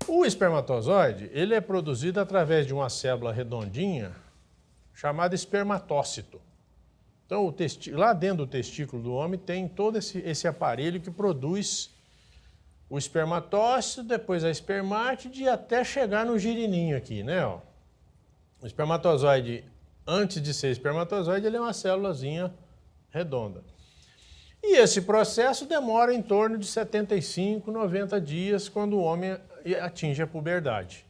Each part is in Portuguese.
O espermatozoide, ele é produzido através de uma célula redondinha chamada espermatócito. Então, lá dentro do testículo do homem tem todo esse aparelho que produz o espermatócito, depois a espermátide e até chegar no girininho aqui, né? Ó. O espermatozoide, antes de ser espermatozoide, ele é uma célulazinha redonda. E esse processo demora em torno de 75, 90 dias quando o homem atinge a puberdade.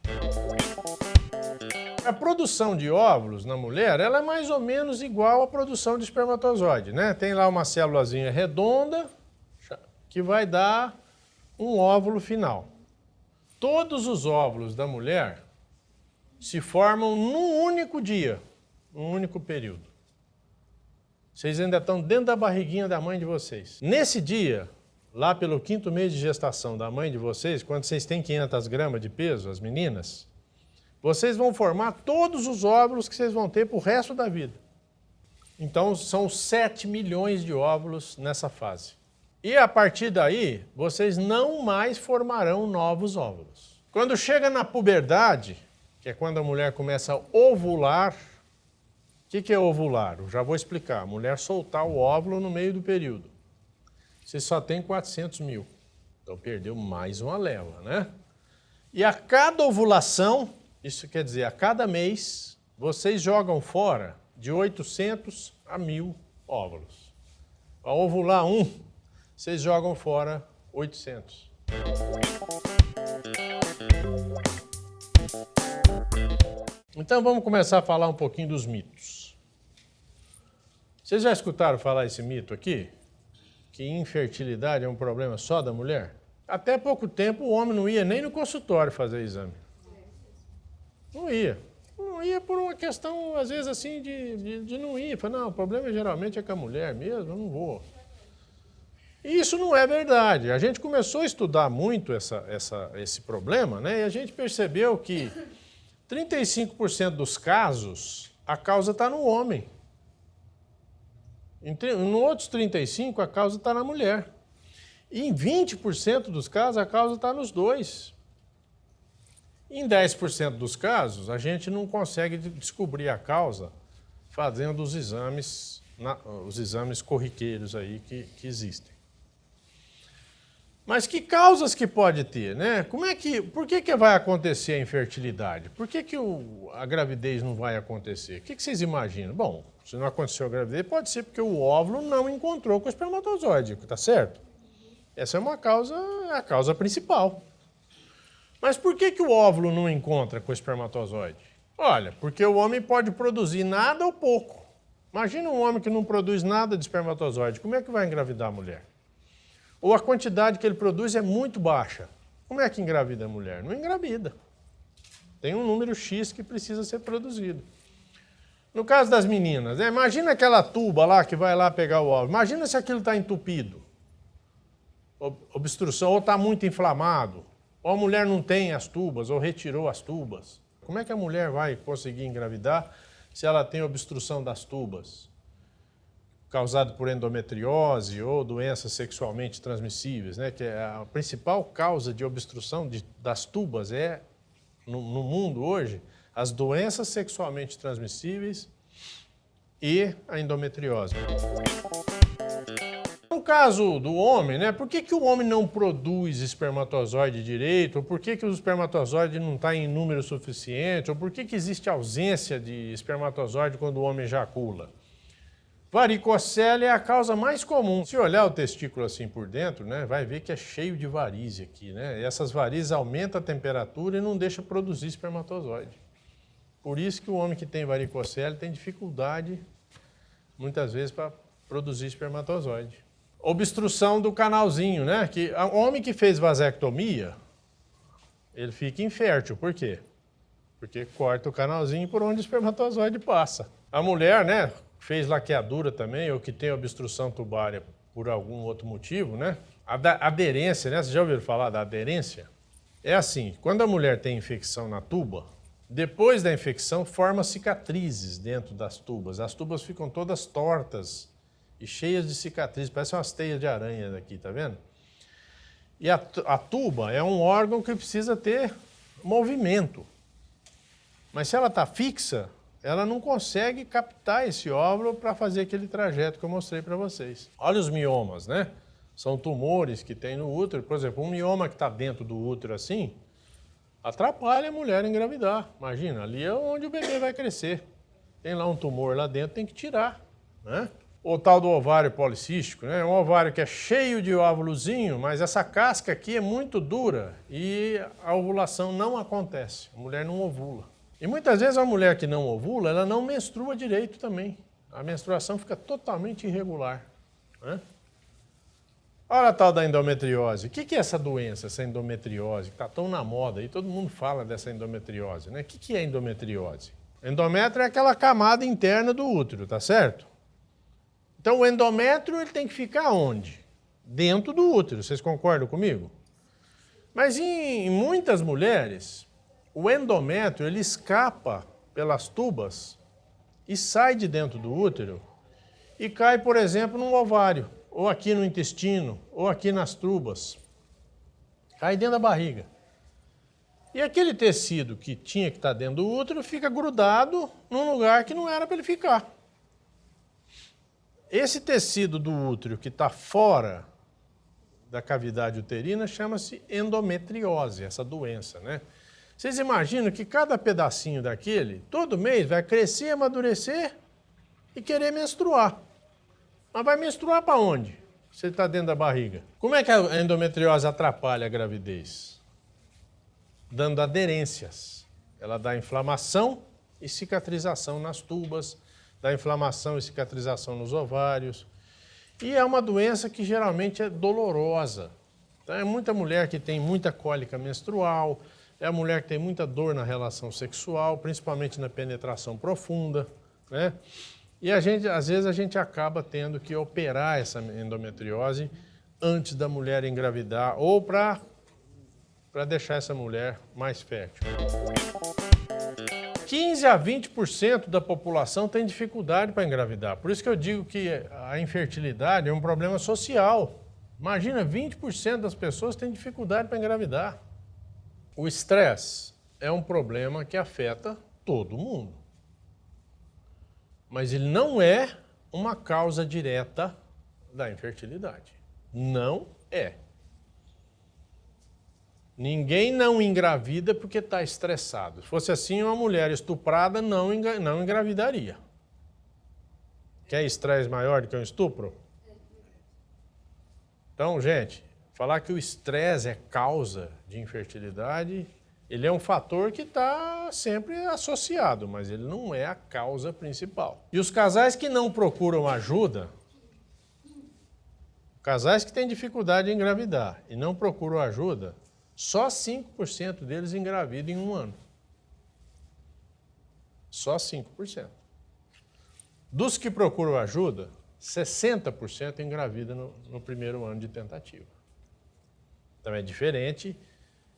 A produção de óvulos na mulher, ela é mais ou menos igual à produção de espermatozoide, né? Tem lá uma célulazinha redonda que vai dar um óvulo final. Todos os óvulos da mulher se formam num único dia, num único período. Vocês ainda estão dentro da barriguinha da mãe de vocês. Nesse dia, lá pelo 5º mês de gestação da mãe de vocês, quando vocês têm 500 gramas de peso, as meninas, vocês vão formar todos os óvulos que vocês vão ter para o resto da vida. Então, são 7 milhões de óvulos nessa fase. E a partir daí, vocês não mais formarão novos óvulos. Quando chega na puberdade, que é quando a mulher começa a ovular, o que é ovular? Eu já vou explicar. A mulher soltar o óvulo no meio do período. Você só tem 400 mil. Então perdeu mais uma leva, né? E a cada ovulação, isso quer dizer, a cada mês, vocês jogam fora de 800 a 1.000 óvulos. Ao ovular um, vocês jogam fora 800. Então vamos começar a falar um pouquinho dos mitos. Vocês já escutaram falar esse mito aqui? Que infertilidade é um problema só da mulher? Até pouco tempo o homem não ia nem no consultório fazer exame. Não ia. Não ia por uma questão, às vezes, assim, de não ir. Fala, não, o problema geralmente é com a mulher mesmo, eu não vou. E isso não é verdade. A gente começou a estudar muito esse problema, né? E a gente percebeu que 35% dos casos, a causa está no homem. No outros 35%, a causa está na mulher. E em 20% dos casos, a causa está nos dois. Em 10% dos casos, a gente não consegue descobrir a causa fazendo os exames corriqueiros aí que existem. Mas que causas que pode ter, né? Por que vai acontecer a infertilidade? Por que a gravidez não vai acontecer? O que vocês imaginam? Bom, se não aconteceu a gravidez, pode ser porque o óvulo não encontrou com o espermatozoide, tá certo? Essa é a causa principal. Mas por que o óvulo não encontra com o espermatozoide? Olha, porque o homem pode produzir nada ou pouco. Imagina um homem que não produz nada de espermatozoide, como é que vai engravidar a mulher? Ou a quantidade que ele produz é muito baixa. Como é que engravida a mulher? Não engravida. Tem um número X que precisa ser produzido. No caso das meninas, imagina aquela tuba lá que vai lá pegar o óvulo. Imagina se aquilo está entupido. Obstrução, ou está muito inflamado. Ou a mulher não tem as tubas, ou retirou as tubas. Como é que a mulher vai conseguir engravidar se ela tem obstrução das tubas? Causado por endometriose ou doenças sexualmente transmissíveis, né? Que a principal causa de obstrução das tubas no mundo hoje, as doenças sexualmente transmissíveis e a endometriose. No caso do homem, né? Por que o homem não produz espermatozoide direito? Ou por que o espermatozoide não está em número suficiente? Ou por que existe ausência de espermatozoide quando o homem ejacula? Varicocele é a causa mais comum. Se olhar o testículo assim por dentro, né, vai ver que é cheio de varizes aqui, né? E essas varizes aumentam a temperatura e não deixam produzir espermatozoide. Por isso que o homem que tem varicocele tem dificuldade, muitas vezes, para produzir espermatozoide. Obstrução do canalzinho, né? Que o homem que fez vasectomia, ele fica infértil. Por quê? Porque corta o canalzinho por onde o espermatozoide passa. A mulher, né? Fez laqueadura também, ou que tem obstrução tubária por algum outro motivo, né? A aderência, né? Vocês já ouviram falar da aderência? É assim, quando a mulher tem infecção na tuba, Depois da infecção, forma cicatrizes dentro das tubas. As tubas ficam todas tortas e cheias de cicatrizes, parece umas teias de aranha daqui, tá vendo? E a tuba é um órgão que precisa ter movimento. Mas se ela está fixa, ela não consegue captar esse óvulo para fazer aquele trajeto que eu mostrei para vocês. Olha os miomas, né? São tumores que tem no útero. Por exemplo, um mioma que está dentro do útero assim, atrapalha a mulher a engravidar. Imagina, ali é onde o bebê vai crescer. Tem lá um tumor lá dentro, tem que tirar, né? O tal do ovário policístico, né? Um ovário que é cheio de óvulozinho, mas essa casca aqui é muito dura e a ovulação não acontece. A mulher não ovula. E muitas vezes a mulher que não ovula, ela não menstrua direito também. A menstruação fica totalmente irregular, né? Olha a tal da endometriose. O que é essa doença, essa endometriose, que está tão na moda aí? Todo mundo fala dessa endometriose, né? O que é endometriose? Endométrio é aquela camada interna do útero, tá certo? Então o endométrio ele tem que ficar onde? Dentro do útero, vocês concordam comigo? Mas em muitas mulheres, o endométrio ele escapa pelas tubas e sai de dentro do útero e cai, por exemplo, no ovário, ou aqui no intestino, ou aqui nas tubas. Cai dentro da barriga. E aquele tecido que tinha que estar dentro do útero fica grudado num lugar que não era para ele ficar. Esse tecido do útero que está fora da cavidade uterina chama-se endometriose, essa doença, né? Vocês imaginam que cada pedacinho daquele, todo mês, vai crescer, amadurecer e querer menstruar. Mas vai menstruar para onde? Você está dentro da barriga. Como é que a endometriose atrapalha a gravidez? Dando aderências. Ela dá inflamação e cicatrização nas tubas, dá inflamação e cicatrização nos ovários. E é uma doença que geralmente é dolorosa. Então, é muita mulher que tem muita cólica menstrual, é a mulher que tem muita dor na relação sexual, principalmente na penetração profunda, né? E às vezes a gente acaba tendo que operar essa endometriose antes da mulher engravidar ou para deixar essa mulher mais fértil. 15 a 20% da população tem dificuldade para engravidar. Por isso que eu digo que a infertilidade é um problema social. Imagina, 20% das pessoas têm dificuldade para engravidar. O estresse é um problema que afeta todo mundo. Mas ele não é uma causa direta da infertilidade. Não é. Ninguém não engravida porque está estressado. Se fosse assim, uma mulher estuprada não engravidaria. Quer estresse maior do que um estupro? Então, gente, falar que o estresse é causa de infertilidade, ele é um fator que está sempre associado, mas ele não é a causa principal. E os casais que não procuram ajuda, casais que têm dificuldade em engravidar e não procuram ajuda, só 5% deles engravidam em um ano. Só 5%. Dos que procuram ajuda, 60% engravidam no primeiro ano de tentativa. Então é diferente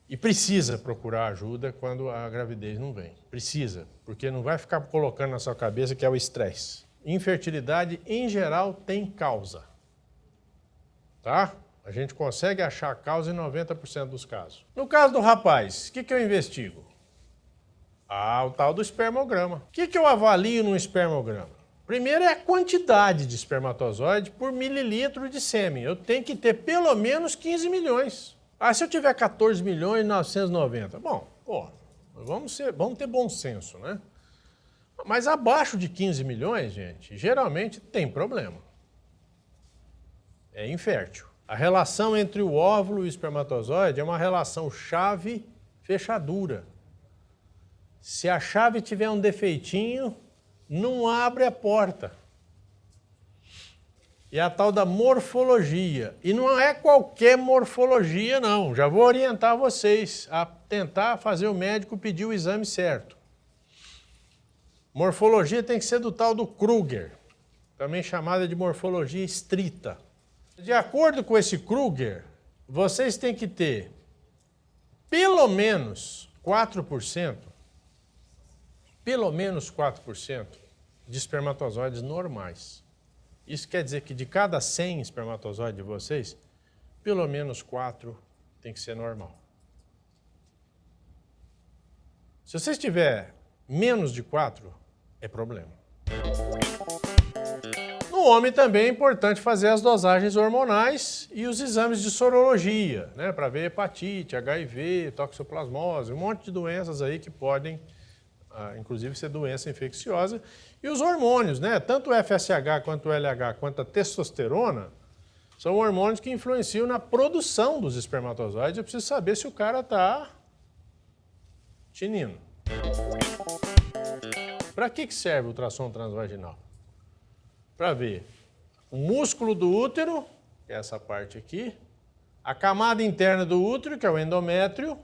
e precisa procurar ajuda quando a gravidez não vem. Precisa, porque não vai ficar colocando na sua cabeça que é o estresse. Infertilidade, em geral, tem causa. Tá? A gente consegue achar a causa em 90% dos casos. No caso do rapaz, o que eu investigo? O tal do espermograma. O que eu avalio no espermograma? Primeiro é a quantidade de espermatozoide por mililitro de sêmen. Eu tenho que ter pelo menos 15 milhões. Se eu tiver 14 milhões e 990, bom, vamos ter bom senso, né? Mas abaixo de 15 milhões, gente, geralmente tem problema. É infértil. A relação entre o óvulo e o espermatozoide é uma relação chave-fechadura. Se a chave tiver um defeitinho, não abre a porta. E a tal da morfologia. E não é qualquer morfologia, não. Já vou orientar vocês a tentar fazer o médico pedir o exame certo. Morfologia tem que ser do tal do Kruger, também chamada de morfologia estrita. De acordo com esse Kruger, vocês têm que ter pelo menos 4% pelo menos 4% de espermatozoides normais. Isso quer dizer que de cada 100 espermatozoides de vocês, pelo menos 4 tem que ser normal. Se você tiver menos de 4, é problema. No homem também é importante fazer as dosagens hormonais e os exames de sorologia, né, para ver hepatite, HIV, toxoplasmose, um monte de doenças aí que podem, inclusive, ser doença infecciosa. E os hormônios, né, tanto o FSH, quanto o LH, quanto a testosterona, são hormônios que influenciam na produção dos espermatozoides. Eu preciso saber se o cara está tinindo. Para que serve o ultrassom transvaginal? Para ver o músculo do útero, que é essa parte aqui, a camada interna do útero, que é o endométrio,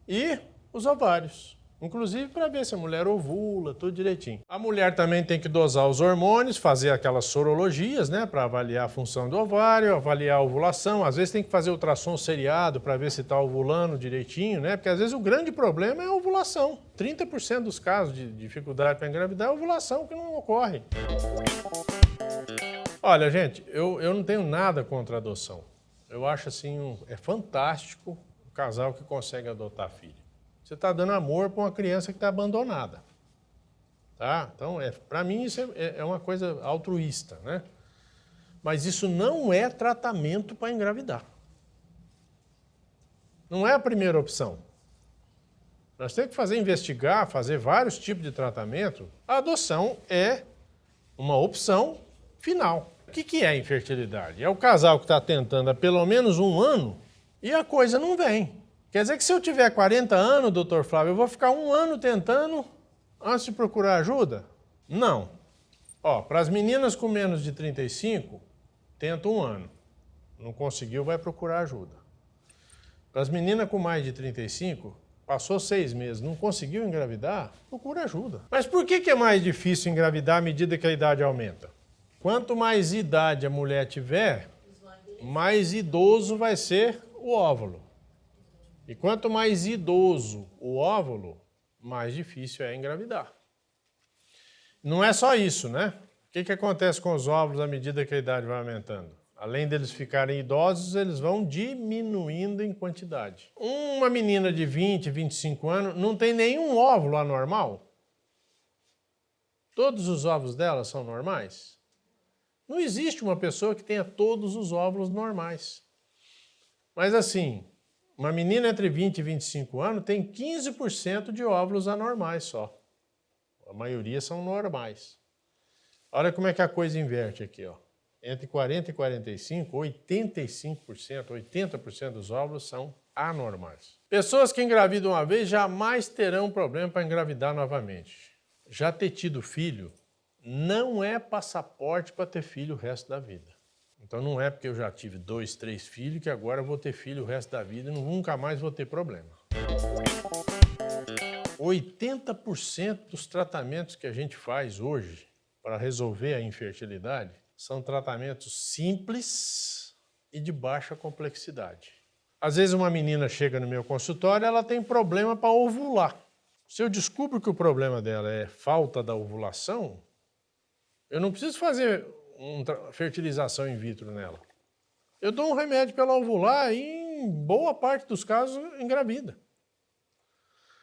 e os ovários. Inclusive para ver se a mulher ovula, tudo direitinho. A mulher também tem que dosar os hormônios, fazer aquelas sorologias, né, para avaliar a função do ovário, avaliar a ovulação. Às vezes tem que fazer ultrassom seriado para ver se está ovulando direitinho, né, porque às vezes o grande problema é a ovulação. 30% dos casos de dificuldade para engravidar é a ovulação que não ocorre. Olha, gente, eu não tenho nada contra a adoção. Eu acho assim, é fantástico o casal que consegue adotar filho. Você está dando amor para uma criança que está abandonada. Tá? Então, para mim, isso é uma coisa altruísta, né? Mas isso não é tratamento para engravidar. Não é a primeira opção. Nós temos que investigar, fazer vários tipos de tratamento. A adoção é uma opção final. O que é infertilidade? É o casal que está tentando há pelo menos um ano e a coisa não vem. Quer dizer que se eu tiver 40 anos, doutor Flávio, eu vou ficar um ano tentando antes de procurar ajuda? Não. Ó, para as meninas com menos de 35, tenta um ano. Não conseguiu, vai procurar ajuda. Para as meninas com mais de 35, passou 6 meses, não conseguiu engravidar, procura ajuda. Mas por que é mais difícil engravidar à medida que a idade aumenta? Quanto mais idade a mulher tiver, mais idoso vai ser o óvulo. E quanto mais idoso o óvulo, mais difícil é engravidar. Não é só isso, né? O que acontece com os óvulos à medida que a idade vai aumentando? Além deles ficarem idosos, eles vão diminuindo em quantidade. Uma menina de 20, 25 anos não tem nenhum óvulo anormal? Todos os óvulos dela são normais? Não existe uma pessoa que tenha todos os óvulos normais. Mas assim, uma menina entre 20 e 25 anos tem 15% de óvulos anormais só. A maioria são normais. Olha como é que a coisa inverte aqui, ó. Entre 40 e 45, 85%, 80% dos óvulos são anormais. Pessoas que engravidam uma vez jamais terão problema para engravidar novamente. Já ter tido filho não é passaporte para ter filho o resto da vida. Então não é porque eu já tive 2, 3 filhos que agora eu vou ter filho o resto da vida e nunca mais vou ter problema. 80% dos tratamentos que a gente faz hoje para resolver a infertilidade são tratamentos simples e de baixa complexidade. Às vezes uma menina chega no meu consultório e ela tem problema para ovular. Se eu descubro que o problema dela é falta da ovulação, eu não preciso fazer fertilização in vitro nela. Eu dou um remédio para ela ovular e em boa parte dos casos engravida.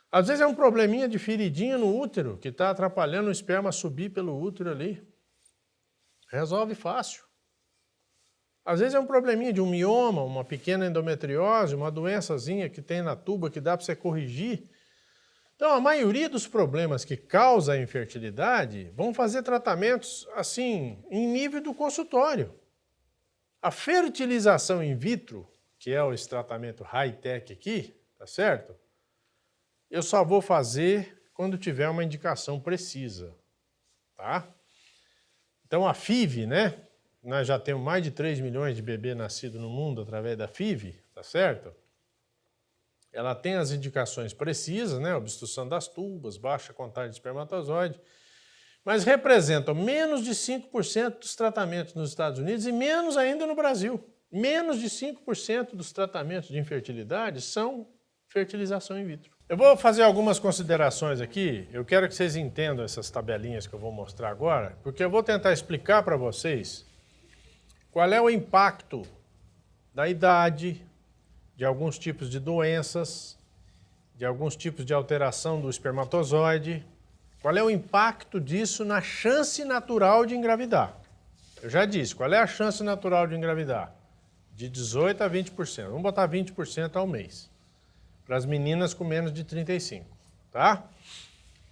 Às vezes é um probleminha de feridinha no útero que está atrapalhando o esperma subir pelo útero ali. Resolve fácil. Às vezes é um probleminha de um mioma, uma pequena endometriose, uma doençazinha que tem na tuba que dá para você corrigir. Então, a maioria dos problemas que causam a infertilidade vão fazer tratamentos, assim, em nível do consultório. A fertilização in vitro, que é esse tratamento high-tech aqui, tá certo? Eu só vou fazer quando tiver uma indicação precisa, tá? Então, a FIV, né? Nós já temos mais de 3 milhões de bebês nascidos no mundo através da FIV, tá certo? Ela tem as indicações precisas, né? Obstrução das tubas, baixa contagem de espermatozoide, mas representam menos de 5% dos tratamentos nos Estados Unidos e menos ainda no Brasil. Menos de 5% dos tratamentos de infertilidade são fertilização in vitro. Eu vou fazer algumas considerações aqui. Eu quero que vocês entendam essas tabelinhas que eu vou mostrar agora, porque eu vou tentar explicar para vocês qual é o impacto da idade, de alguns tipos de doenças, de alguns tipos de alteração do espermatozoide, qual é o impacto disso na chance natural de engravidar. Eu já disse, qual é a chance natural de engravidar? De 18% a 20%. Vamos botar 20% ao mês. Para as meninas com menos de 35, tá?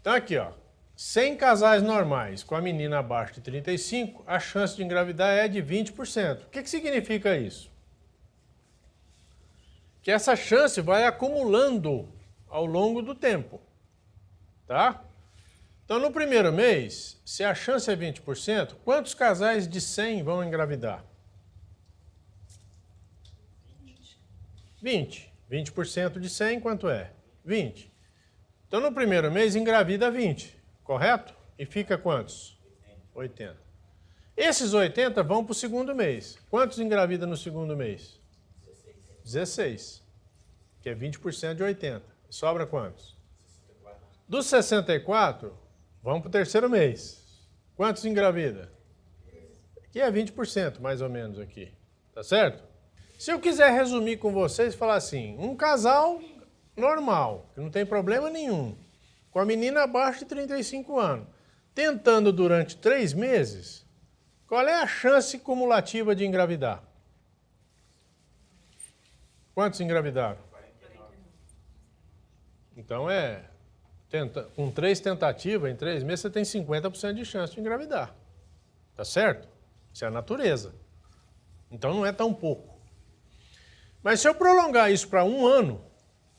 Então aqui, ó, 100 casais normais com a menina abaixo de 35, a chance de engravidar é de 20%. O que significa isso? Que essa chance vai acumulando ao longo do tempo, tá? Então no primeiro mês, se a chance é 20%, quantos casais de 100 vão engravidar? 20. 20% de 100, quanto é? 20. Então, no primeiro mês, engravida 20, correto? E fica quantos? 80. Esses 80 vão para o segundo mês. Quantos engravida no segundo mês? 16. Que é 20% de 80. Sobra quantos? 64. Dos 64, vão para o terceiro mês. Quantos engravida? Que é 20%, mais ou menos, aqui. Tá certo? Se eu quiser resumir com vocês, falar assim, um casal normal, que não tem problema nenhum, com a menina abaixo de 35 anos, tentando durante 3 meses, qual é a chance cumulativa de engravidar? Quantos engravidaram? 49. Então com 3 tentativas, em 3 meses, você tem 50% de chance de engravidar. Tá certo? Isso é a natureza. Então não é tão pouco. Mas se eu prolongar isso para 1 ano,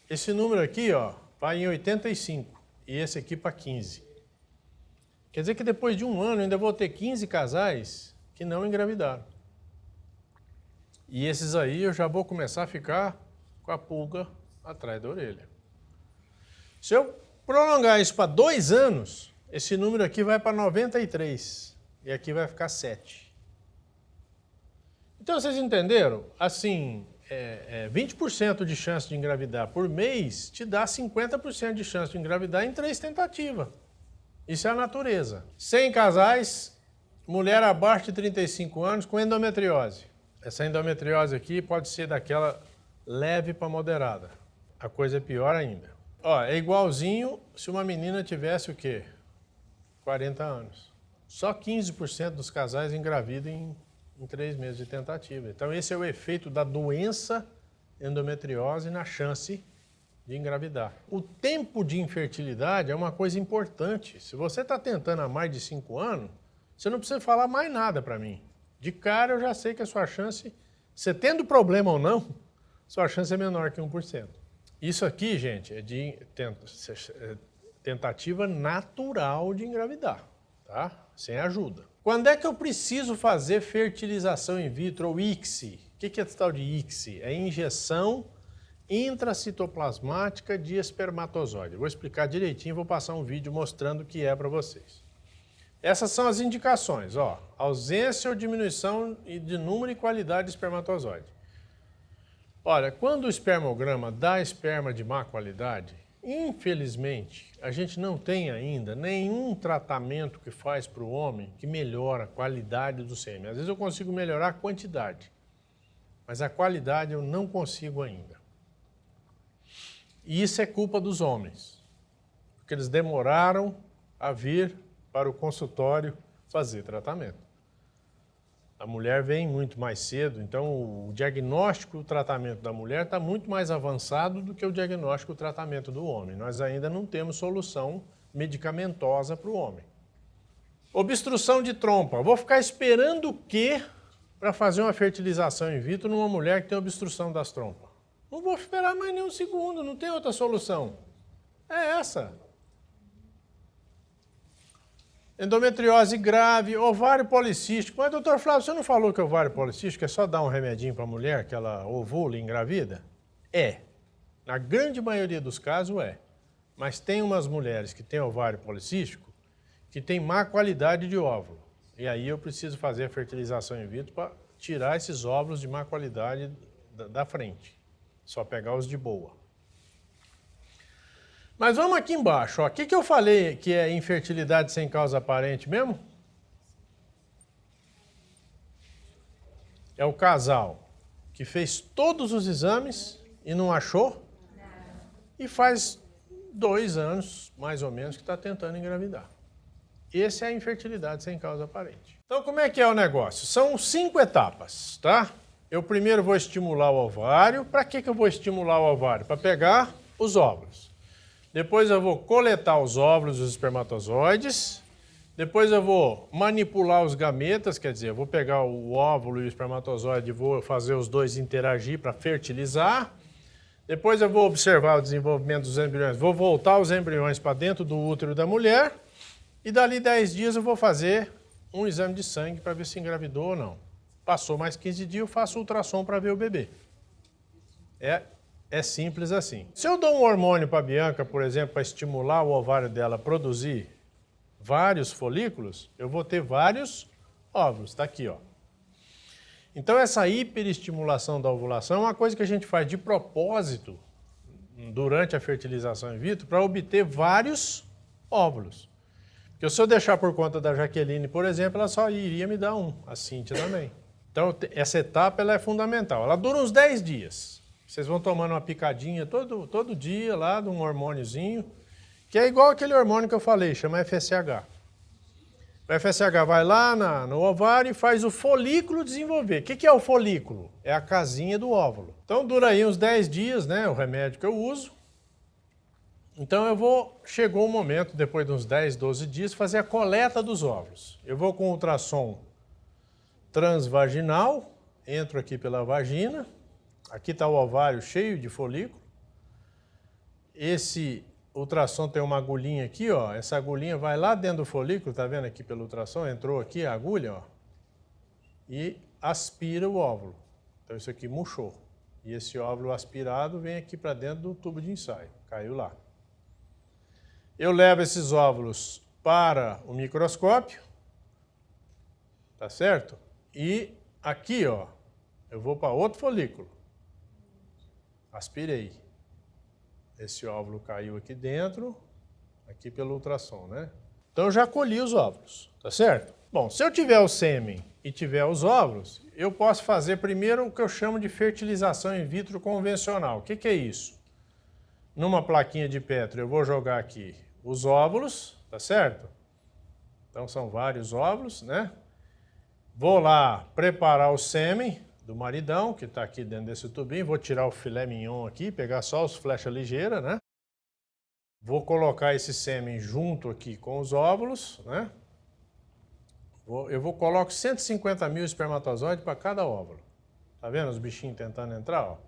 esse número aqui, ó, vai em 85 e esse aqui para 15. Quer dizer que depois de 1 ano eu ainda vou ter 15 casais que não engravidaram. E esses aí eu já vou começar a ficar com a pulga atrás da orelha. Se eu prolongar isso para 2 anos, esse número aqui vai para 93 e aqui vai ficar 7. Então vocês entenderam? Assim, 20% de chance de engravidar por mês te dá 50% de chance de engravidar em 3 tentativas. Isso é a natureza. 100 casais, mulher abaixo de 35 anos com endometriose. Essa endometriose aqui pode ser daquela leve para moderada. A coisa é pior ainda. Ó, é igualzinho se uma menina tivesse o quê? 40 anos. Só 15% dos casais engravidam em 3 meses de tentativa. Então esse é o efeito da doença endometriose na chance de engravidar. O tempo de infertilidade é uma coisa importante. Se você está tentando há mais de 5 anos, você não precisa falar mais nada para mim. De cara eu já sei que a sua chance, você tendo problema ou não, sua chance é menor que 1%. Isso aqui, gente, é de tentativa natural de engravidar, tá? Sem ajuda. Quando é que eu preciso fazer fertilização in vitro ou ICSI? O que é esse tal de ICSI? É injeção intracitoplasmática de espermatozoide. Eu vou explicar direitinho, vou passar um vídeo mostrando o que é para vocês. Essas são as indicações, ó. Ausência ou diminuição de número e qualidade de espermatozoide. Olha, quando o espermograma dá esperma de má qualidade, infelizmente, a gente não tem ainda nenhum tratamento que faz para o homem que melhora a qualidade do sêmen. Às vezes eu consigo melhorar a quantidade, mas a qualidade eu não consigo ainda. E isso é culpa dos homens, porque eles demoraram a vir para o consultório fazer tratamento. A mulher vem muito mais cedo, então o diagnóstico e o tratamento da mulher está muito mais avançado do que o diagnóstico e o tratamento do homem. Nós ainda não temos solução medicamentosa para o homem. Obstrução de trompa. Vou ficar esperando o quê para fazer uma fertilização in vitro numa mulher que tem obstrução das trompas? Não vou esperar mais nem um segundo, não tem outra solução. É essa. Endometriose grave, ovário policístico. Mas, doutor Flávio, você não falou que ovário policístico é só dar um remedinho para a mulher que ela ovula e engravida? É. Na grande maioria dos casos é. Mas tem umas mulheres que têm ovário policístico que têm má qualidade de óvulo. E aí eu preciso fazer a fertilização in vitro para tirar esses óvulos de má qualidade da frente. Só pegar os de boa. Mas vamos aqui embaixo, ó. O que eu falei que é infertilidade sem causa aparente mesmo? É o casal que fez todos os exames e não achou e faz 2 anos, mais ou menos, que está tentando engravidar. Essa é a infertilidade sem causa aparente. Então, como é que é o negócio? São 5 etapas, tá? Eu primeiro vou estimular o ovário. Para que eu vou estimular o ovário? Para pegar os óvulos. Depois eu vou coletar os óvulos e os espermatozoides. Depois eu vou manipular os gametas, quer dizer, eu vou pegar o óvulo e o espermatozoide e vou fazer os dois interagir para fertilizar. Depois eu vou observar o desenvolvimento dos embriões, vou voltar os embriões para dentro do útero da mulher e dali 10 dias eu vou fazer um exame de sangue para ver se engravidou ou não. Passou mais 15 dias, eu faço ultrassom para ver o bebê. É simples assim. Se eu dou um hormônio para a Bianca, por exemplo, para estimular o ovário dela a produzir vários folículos, eu vou ter vários óvulos. Está aqui, ó. Então, essa hiperestimulação da ovulação é uma coisa que a gente faz de propósito durante a fertilização in vitro para obter vários óvulos. Porque se eu deixar por conta da Jaqueline, por exemplo, ela só iria me dar um, a Cíntia também. Então, essa etapa ela é fundamental. Ela dura uns 10 dias. Vocês vão tomando uma picadinha todo dia lá de um hormôniozinho, que é igual aquele hormônio que eu falei, chama FSH. O FSH vai lá no ovário e faz o folículo desenvolver. O que é o folículo? É a casinha do óvulo. Então dura aí uns 10 dias, né, o remédio que eu uso. Então chegou o momento, depois de uns 10, 12 dias, fazer a coleta dos óvulos. Eu vou com ultrassom transvaginal, entro aqui pela vagina, aqui está o ovário cheio de folículo. Esse ultrassom tem uma agulhinha aqui, ó. Essa agulhinha vai lá dentro do folículo, tá vendo aqui pelo ultrassom? Entrou aqui a agulha, ó, e aspira o óvulo. Então isso aqui murchou. E esse óvulo aspirado vem aqui para dentro do tubo de ensaio. Caiu lá. Eu levo esses óvulos para o microscópio, tá certo? E aqui, ó, eu vou para outro folículo. Aspirei. Esse óvulo caiu aqui dentro, aqui pelo ultrassom, né? Então eu já colhi os óvulos, tá certo? Bom, se eu tiver o sêmen e tiver os óvulos, eu posso fazer primeiro o que eu chamo de fertilização in vitro convencional. O que é isso? Numa plaquinha de Petri eu vou jogar aqui os óvulos, tá certo? Então são vários óvulos, né? Vou lá preparar o sêmen do maridão, que está aqui dentro desse tubinho, vou tirar o filé mignon aqui, pegar só os flecha ligeira, né? Vou colocar esse sêmen junto aqui com os óvulos, né? Coloco 150 mil espermatozoides para cada óvulo. Tá vendo os bichinhos tentando entrar, ó?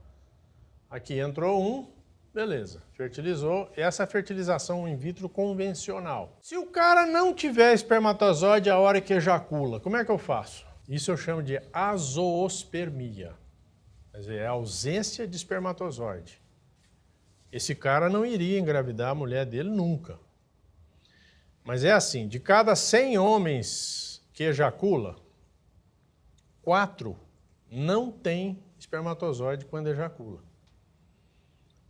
Aqui entrou um, beleza, fertilizou. Essa é a fertilização in vitro convencional. Se o cara não tiver espermatozoide a hora que ejacula, como é que eu faço? Isso eu chamo de azoospermia, quer dizer, é a ausência de espermatozoide. Esse cara não iria engravidar a mulher dele nunca. Mas é assim, de cada 100 homens que ejacula, 4 não têm espermatozoide quando ejacula.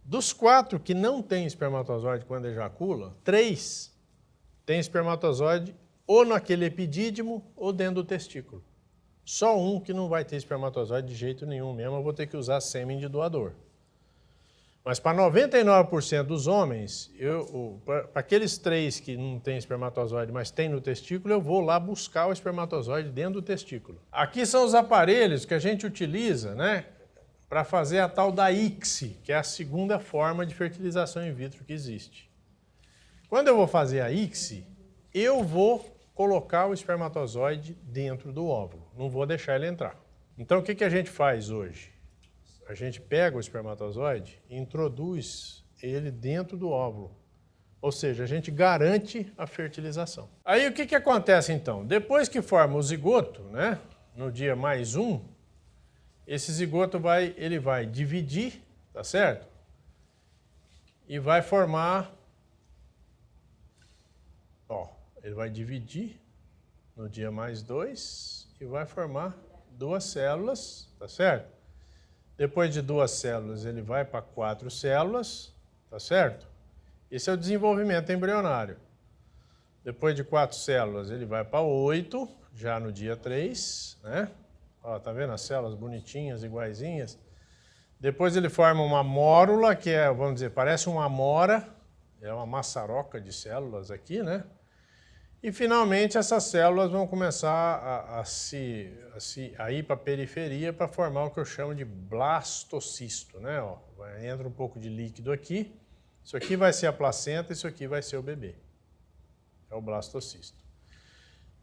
Dos 4 que não têm espermatozoide quando ejacula, 3 têm espermatozoide ou naquele epidídimo ou dentro do testículo. Só um que não vai ter espermatozoide de jeito nenhum mesmo, eu vou ter que usar sêmen de doador. Mas para 99% dos homens, para aqueles 3 que não têm espermatozoide, mas têm no testículo, eu vou lá buscar o espermatozoide dentro do testículo. Aqui são os aparelhos que a gente utiliza, né, para fazer a tal da ICSI, que é a segunda forma de fertilização in vitro que existe. Quando eu vou fazer a ICSI, eu vou colocar o espermatozoide dentro do óvulo, não vou deixar ele entrar. Então o que a gente faz hoje? A gente pega o espermatozoide e introduz ele dentro do óvulo, ou seja, a gente garante a fertilização. Aí o que acontece então? Depois que forma o zigoto, né, no dia mais 1, esse zigoto vai dividir, tá certo? E vai formar, ó, ele vai dividir no dia mais 2 e vai formar 2 células, tá certo? Depois de 2 células, ele vai para 4 células, tá certo? Esse é o desenvolvimento embrionário. Depois de 4 células, ele vai para 8, já no dia 3, né? Ó, tá vendo as células bonitinhas, iguaizinhas? Depois ele forma uma mórula, que é, vamos dizer, parece uma amora, é uma maçaroca de células aqui, né? E finalmente essas células vão começar a ir para a periferia para formar o que eu chamo de blastocisto, né? Ó, entra um pouco de líquido aqui, isso aqui vai ser a placenta, isso aqui vai ser o bebê. É o blastocisto.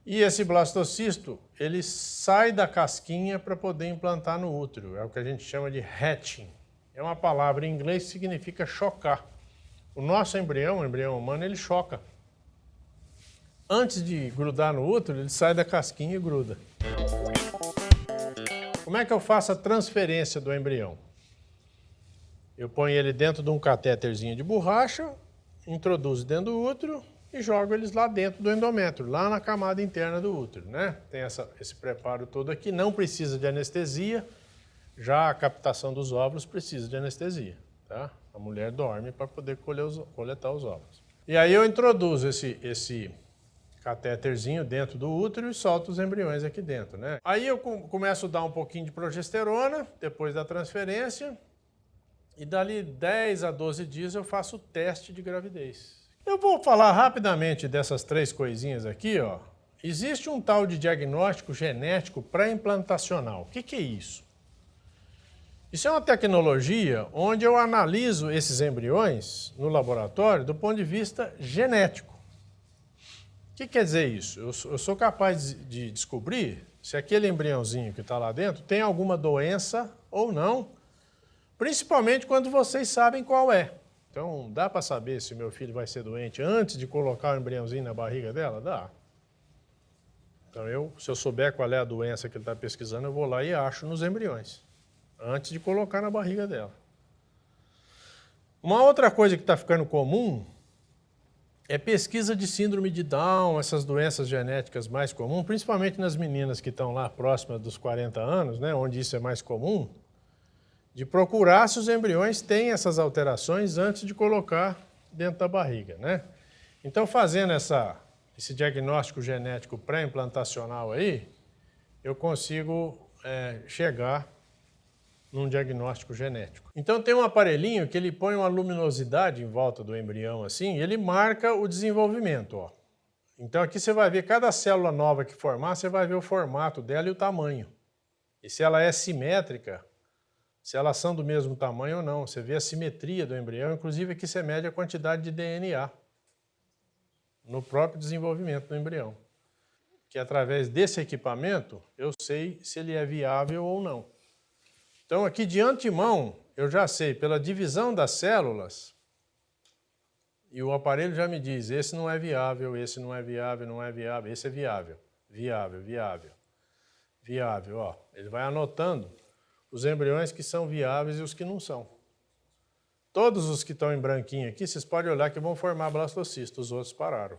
E esse blastocisto, ele sai da casquinha para poder implantar no útero. É o que a gente chama de hatching. É uma palavra em inglês que significa chocar. O nosso embrião, o embrião humano, ele choca. Antes de grudar no útero, ele sai da casquinha e gruda. Como é que eu faço a transferência do embrião? Eu ponho ele dentro de um catéterzinho de borracha, introduzo dentro do útero e jogo eles lá dentro do endométrio, lá na camada interna do útero, né? Tem esse preparo todo aqui, não precisa de anestesia, já a captação dos óvulos precisa de anestesia, tá? A mulher dorme para poder coletar os óvulos. E aí eu introduzo esse catéterzinho dentro do útero e solto os embriões aqui dentro, né? Aí eu começo a dar um pouquinho de progesterona, depois da transferência, e dali 10 a 12 dias eu faço o teste de gravidez. Eu vou falar rapidamente dessas 3 coisinhas aqui, ó. Existe um tal de diagnóstico genético pré-implantacional. O que é isso? Isso é uma tecnologia onde eu analiso esses embriões no laboratório do ponto de vista genético. O que quer dizer isso? Eu sou capaz de descobrir se aquele embriãozinho que está lá dentro tem alguma doença ou não, principalmente quando vocês sabem qual é. Então, dá para saber se meu filho vai ser doente antes de colocar o embriãozinho na barriga dela? Dá. Então, se eu souber qual é a doença que ele está pesquisando, eu vou lá e acho nos embriões, antes de colocar na barriga dela. Uma outra coisa que está ficando comum é pesquisa de síndrome de Down, essas doenças genéticas mais comuns, principalmente nas meninas que estão lá próximas dos 40 anos, né, onde isso é mais comum, de procurar se os embriões têm essas alterações antes de colocar dentro da barriga, né? Então, fazendo esse diagnóstico genético pré-implantacional aí, eu consigo chegar num diagnóstico genético. Então, tem um aparelhinho que ele põe uma luminosidade em volta do embrião assim, e ele marca o desenvolvimento, ó. Então, aqui você vai ver cada célula nova que formar, você vai ver o formato dela e o tamanho. E se ela é simétrica, se elas são do mesmo tamanho ou não. Você vê a simetria do embrião, inclusive aqui você mede a quantidade de DNA no próprio desenvolvimento do embrião. Que através desse equipamento, eu sei se ele é viável ou não. Então aqui de antemão, eu já sei pela divisão das células, e o aparelho já me diz, esse não é viável, esse não é viável, não é viável, esse é viável, viável, viável, viável, ó. Ele vai anotando os embriões que são viáveis e os que não são. Todos os que estão em branquinho aqui, vocês podem olhar que vão formar blastocisto, os outros pararam.